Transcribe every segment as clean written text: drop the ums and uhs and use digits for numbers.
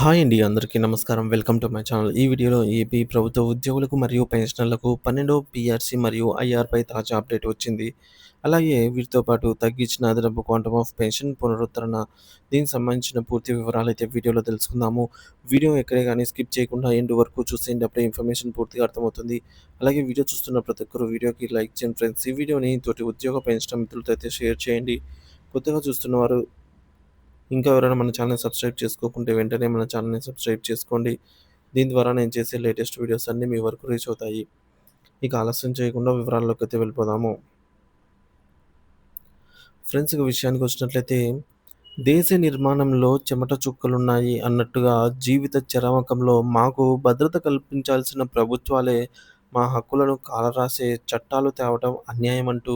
Hi అండి. అందరికీ నమస్కారం. Welcome to my channel. ఈ వీడియోలో ఏపీ ప్రభుత్వ ఉద్యోగులకు మరియు పెన్షనర్లకు 12 పీఆర్సీ మరియు ఐఆర్‌పై తాజా అప్డేట్ వచ్చింది. అలాగే వీటితో పాటు తగ్గించిన అదనపు క్వాంటమ్ ఆఫ్ పెన్షన్ పునరుద్ధరణ దీనికి సంబంధించిన పూర్తి వివరాలైతే వీడియోలో తెలుసుకుందాము. వీడియో ఎక్కడే గాని స్కిప్ చేయకుండా ఎండ్ వరకు చూసేయండి. అప్పుడే ఇన్ఫర్మేషన్ పూర్తిగా అర్థమవుతుంది. అలాగే వీడియో చూస్తున్న ప్రతి ఒక్కరు వీడియోకి లైక్ చేయండి ఫ్రెండ్స్. ఈ వీడియోని తోటి ఉద్యోగ పెన్షన్ మిత్రులతో అయితే షేర్ చేయండి. కొత్తగా చూస్తున్నవారు ఇంకా ఎవరైనా మన ఛానల్‌ని సబ్స్క్రైబ్ చేసుకోకుంటే వెంటనే మన ఛానల్‌ని సబ్స్క్రైబ్ చేసుకోండి. దీని ద్వారా నేను చేసే లేటెస్ట్ వీడియోస్ అన్నీ మీ వరకు రీచ్ అవుతాయి. ఇక ఆలస్యం చేయకుండా వివరాల్లోకైతే వెళ్ళిపోదాము. ఫ్రెండ్స్ ఇక విషయానికొచ్చినట్లయితే దేశ నిర్మాణంలో చెమట చుక్కలున్నాయి అన్నట్టుగా జీవిత చరమకంలో మాకు భద్రత కల్పించాల్సిన ప్రభుత్వాలే మా హక్కులను కాలరాసే చట్టాలు తేవడం అన్యాయమంటూ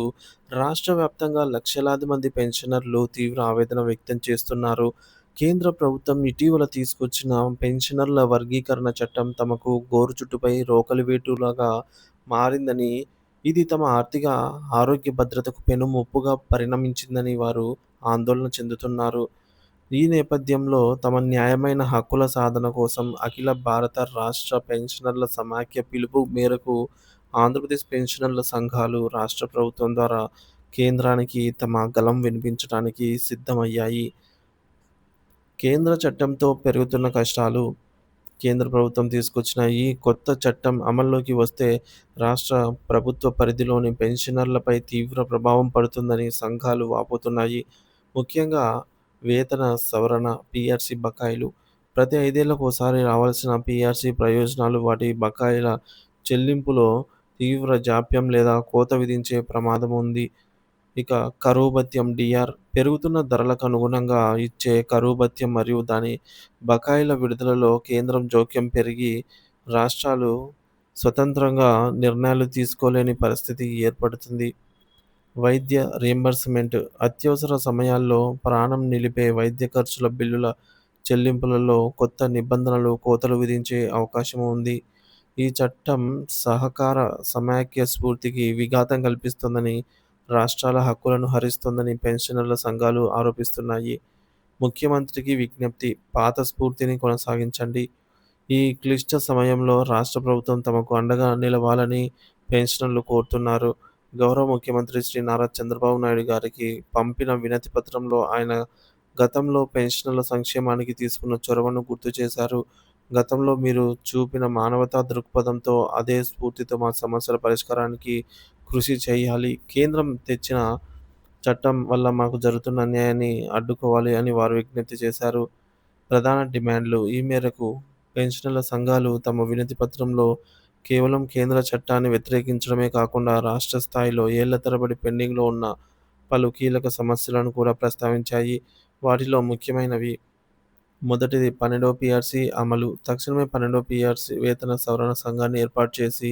రాష్ట్ర వ్యాప్తంగా లక్షలాది మంది పెన్షనర్లు తీవ్ర ఆవేదన వ్యక్తం చేస్తున్నారు. కేంద్ర ప్రభుత్వం ఇటీవల తీసుకొచ్చిన పెన్షనర్ల వర్గీకరణ చట్టం తమకు గోరుచుట్టుపై రోకలివేటులాగా మారిందని, ఇది తమ ఆర్థిక, ఆరోగ్య భద్రతకు పెనుముప్పుగా పరిణమించిందని వారు ఆందోళన చెందుతున్నారు. ఈ నేపథ్యంలో తమ న్యాయమైన హక్కుల సాధన కోసం అఖిల భారత రాష్ట్ర పెన్షనర్ల సమాఖ్య పిలుపు మేరకు ఆంధ్రప్రదేశ్ పెన్షనర్ల సంఘాలు రాష్ట్ర ప్రభుత్వం ద్వారా కేంద్రానికి తమ గళం వినిపించడానికి సిద్ధమయ్యాయి. కేంద్ర చట్టంతో పెరుగుతున్న కష్టాలు. కేంద్ర ప్రభుత్వం తీసుకొచ్చిన ఈ కొత్త చట్టం అమల్లోకి వస్తే రాష్ట్ర ప్రభుత్వ పరిధిలోని పెన్షనర్లపై తీవ్ర ప్రభావం పడుతుందని సంఘాలు వాపోతున్నాయి. ముఖ్యంగా వేతన సవరణ, పీఆర్సీ బకాయిలు. ప్రతి 5 ఏళ్లకోసారి రావాల్సిన పీఆర్సీ ప్రయోజనాలు వాటి బకాయిల చెల్లింపులో తీవ్ర జాప్యం లేదా కోత విధించే ప్రమాదం ఉంది. ఇక కరువు భత్యం డీఆర్ పెరుగుతున్న ధరలకు అనుగుణంగా ఇచ్చే కరువు భత్యం మరియు దాని బకాయిల విడుదలలో కేంద్రం జోక్యం పెరిగి రాష్ట్రాలు స్వతంత్రంగా నిర్ణయాలు తీసుకోలేని పరిస్థితి ఏర్పడుతుంది. వైద్య రీయింబర్స్‌మెంట్ అత్యవసర సమయాల్లో ప్రాణం నిలిపే వైద్య ఖర్చుల బిల్లుల చెల్లింపులలో కొత్త నిబంధనలు, కోతలు విధించే అవకాశం ఉంది. ఈ చట్టం సహకార సమాఖ్య స్ఫూర్తికి విఘాతం కల్పిస్తుందని, రాష్ట్రాల హక్కులను హరిస్తుందని పెన్షనర్ల సంఘాలు ఆరోపిస్తున్నాయి. ముఖ్యమంత్రికి విజ్ఞప్తి పాత స్ఫూర్తిని కొనసాగించండి. ఈ క్లిష్ట సమయంలో రాష్ట్ర ప్రభుత్వం తమకు అండగా నిలవాలని పెన్షనర్లు కోరుతున్నారు. గౌరవ ముఖ్యమంత్రి శ్రీ నారా చంద్రబాబు నాయుడు గారికి పంపిన వినతి పత్రంలో ఆయన గతంలో పెన్షనర్ల సంక్షేమానికి తీసుకున్న చొరవను గుర్తు చేశారు. గతంలో మీరు చూపిన మానవతా దృక్పథంతో అదే స్ఫూర్తితో మా సమస్యల పరిష్కారానికి కృషి చేయాలి. కేంద్రం తెచ్చిన చట్టం వల్ల మాకు జరుగుతున్న అన్యాయాన్ని అడ్డుకోవాలి అని వారు విజ్ఞప్తి చేశారు. ప్రధాన డిమాండ్లు ఈ మేరకు పెన్షనర్ల సంఘాలు తమ వినతి పత్రంలో కేవలం కేంద్ర చట్టాన్ని వ్యతిరేకించడమే కాకుండా రాష్ట్ర స్థాయిలో ఏళ్ల తరబడి పెండింగ్‌లో ఉన్న పలు కీలక సమస్యలను కూడా ప్రస్తావించాయి. వాటిలో ముఖ్యమైనవి మొదటిది 12వ పీఆర్సీ అమలు. తక్షణమే 12వ పీఆర్సీ వేతన సవరణ సంఘాన్ని ఏర్పాటు చేసి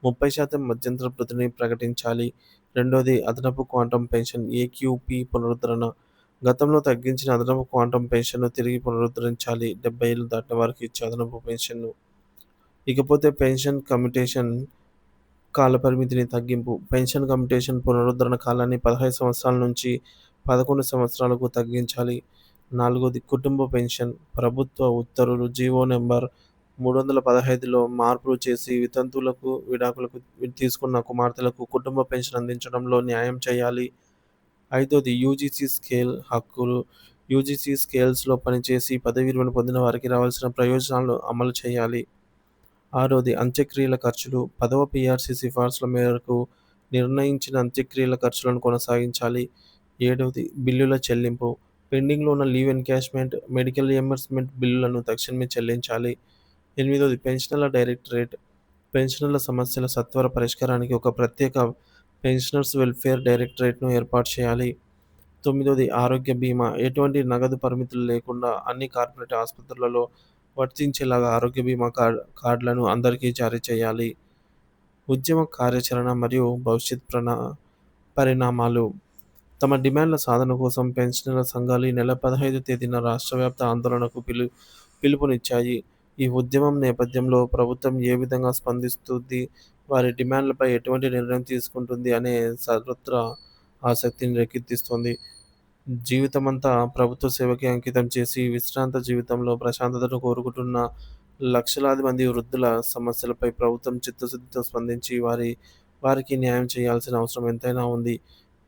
30% మధ్యంతర భృతిని ప్రకటించాలి. రెండోది అదనపు క్వాంటమ్ పెన్షన్ ఏక్యూపీ పునరుద్ధరణ. గతంలో తగ్గించిన అదనపు క్వాంటమ్ పెన్షన్‌ను తిరిగి పునరుద్ధరించాలి. 70 ఏళ్లు దాటిన వారికి ఇచ్చే అదనపు పెన్షన్‌ను. ఇకపోతే పెన్షన్ కమ్యుటేషన్ కాలపరిమితిని తగ్గింపు. పెన్షన్ కమ్యుటేషన్ పునరుద్ధరణ కాలాన్ని 15 సంవత్సరాల నుంచి 11 సంవత్సరాలకు తగ్గించాలి. నాలుగోది కుటుంబ పెన్షన్. ప్రభుత్వ ఉత్తర్వులు జీవో నంబర్ 315లో మార్పులు చేసి వితంతువులకు, విడాకులకు తీసుకున్న కుమార్తెలకు కుటుంబ పెన్షన్ అందించడంలో న్యాయం చేయాలి. ఐదోది యూజీసీ స్కేల్ హక్కులు. యూజీసీ స్కేల్స్‌లో పనిచేసి పదవీ విరమణ పొందిన వారికి రావాల్సిన ప్రయోజనాలను అమలు చేయాలి. ఆరోది అంత్యక్రియల ఖర్చులు. 10వ పీఆర్సీ సిఫార్సుల మేరకు నిర్ణయించిన అంత్యక్రియల ఖర్చులను కొనసాగించాలి. ఏడవది బిల్లుల చెల్లింపు. పెండింగ్‌లో ఉన్న లీవ్ ఎన్‌క్యాష్‌మెంట్, మెడికల్ రియంబర్స్‌మెంట్ బిల్లులను తక్షణమే చెల్లించాలి. ఎనిమిదవది పెన్షనర్ల డైరెక్టరేట్. పెన్షనర్ల సమస్యల సత్వర పరిష్కారానికి ఒక ప్రత్యేక పెన్షనర్స్ వెల్ఫేర్ డైరెక్టరేట్‌ను ఏర్పాటు చేయాలి. తొమ్మిదవది ఆరోగ్య బీమా. ఎటువంటి నగదు పరిమితులు లేకుండా అన్ని కార్పొరేట్ ఆసుపత్రులలో వర్తించేలాగా ఆరోగ్య బీమా కార్డులను అందరికీ జారీ చేయాలి. ఉద్యమ కార్యాచరణ మరియు భవిష్యత్ పరిణామాలు. తమ డిమాండ్ల సాధన కోసం పెన్షనర్ల సంఘాలు ఈ నెల 15 తేదీన రాష్ట్ర వ్యాప్త ఆందోళనకు పిలుపునిచ్చాయి. ఈ ఉద్యమం నేపథ్యంలో ప్రభుత్వం ఏ విధంగా స్పందిస్తుంది, వారి డిమాండ్లపై ఎటువంటి నిర్ణయం తీసుకుంటుంది అనే సర్వత్రా ఆసక్తిని రేకెత్తిస్తోంది. జీవితమంతా ప్రభుత్వ సేవకే అంకితం చేసి, విశ్రాంత జీవితంలో ప్రశాంతతను కోరుకుంటున్న లక్షలాది మంది వృద్ధుల సమస్యలపై ప్రభుత్వం చిత్తశుద్ధితో స్పందించి, వారికి న్యాయం చేయాల్సిన అవసరం ఎంతైనా ఉంది.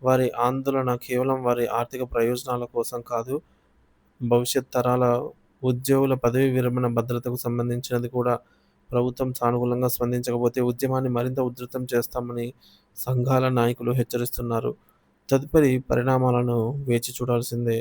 వారి ఆందోళన కేవలం వారి ఆర్థిక ప్రయోజనాల కోసం కాదు, భవిష్యత్ తరాల ఉద్యోగుల పదవీ విరమణ భద్రతకు సంబంధించినది కూడా. ప్రభుత్వం సానుకూలంగా స్పందించకపోతే ఉద్యమాన్ని మరింత ఉధృతం చేస్తామని సంఘాల నాయకులు హెచ్చరిస్తున్నారు. తదుపరి పరిణామాలను వేచి చూడాల్సిందే.